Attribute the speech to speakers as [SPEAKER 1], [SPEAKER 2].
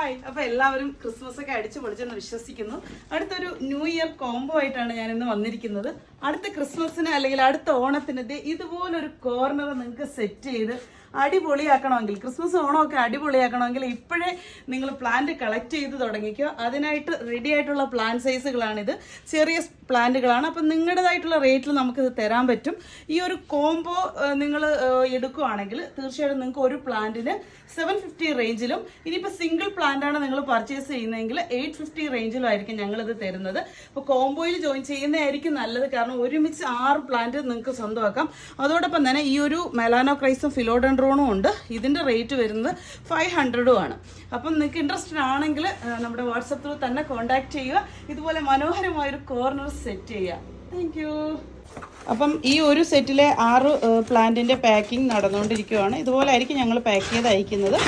[SPEAKER 1] Hi, അപ്പോൾ എല്ലാവരും Christmas ഒക്കെ അടിച്ചു പൊളിച്ചെന്ന് വിശ്വസിക്കുന്നു. അടുത്തൊരു ന്യൂ ഇയർ കോംബോ ആയിട്ടാണ് ഞാൻ ഇന്ന് വന്നിരിക്കുന്നത്. അടുത്ത ക്രിസ്മസിന് അല്ലെങ്കിൽ അടുത്ത ഓണത്തിന് ഇതുപോലൊരു കോർണർ നിങ്ങൾക്ക് സെറ്റ് ചെയ്ത് അടിപൊളിയാക്കണമെങ്കിൽ, ക്രിസ്മസ് ഓണമൊക്കെ അടിപൊളിയാക്കണമെങ്കിൽ ഇപ്പോഴേ നിങ്ങൾ പ്ലാന്റ് കളക്ട് ചെയ്ത് തുടങ്ങിക്കോ. അതിനായിട്ട് റെഡി ആയിട്ടുള്ള പ്ലാന്റ് സൈസുകളാണിത്. ചെറിയ പ്ലാന്റുകളാണ്. അപ്പം നിങ്ങളുടേതായിട്ടുള്ള റേറ്റിൽ നമുക്കിത് തരാൻ പറ്റും. ഈ ഒരു കോംബോ നിങ്ങൾ എടുക്കുകയാണെങ്കിൽ തീർച്ചയായിട്ടും നിങ്ങൾക്ക് ഒരു പ്ലാന്റിന് 750 റേഞ്ചിലും, ഇനിയിപ്പോൾ സിംഗിൾ പ്ലാന്റാണ് നിങ്ങൾ പർച്ചേസ് ചെയ്യുന്നതെങ്കിൽ 850 റേഞ്ചിലും ആയിരിക്കും ഞങ്ങളിത് തരുന്നത്. അപ്പോൾ കോംബോയിൽ ജോയിൻ ചെയ്യുന്നതായിരിക്കും നല്ലത്. കാരണം ഒരുമിച്ച് 6 പ്ലാന്റ് നിങ്ങൾക്ക് സ്വന്തമാക്കാം. അതോടൊപ്പം തന്നെ ഈ ഒരു മെലാനോക്രൈസും ഫിലോഡെൻഡ്രോണും ഉണ്ട്. ഇതിൻ്റെ റേറ്റ് വരുന്നത് 500 ആണ്. അപ്പം നിങ്ങൾക്ക് ഇൻട്രസ്റ്റഡ് ആണെങ്കിൽ നമ്മുടെ വാട്സപ്പ് ത്രൂ തന്നെ കോൺടാക്ട് ചെയ്യുക. ഇതുപോലെ മനോഹരമായൊരു കോർണർ സെറ്റ് ചെയ്യുക. Thank you. അപ്പം ഈ ഒരു സെറ്റിലെ 6 പ്ലാന്റിൻ്റെ പാക്കിംഗ് നടന്നുകൊണ്ടിരിക്കുകയാണ്. ഇതുപോലെ ആയിരിക്കും ഞങ്ങൾ പാക്ക് ചെയ്ത് അയക്കുന്നത്.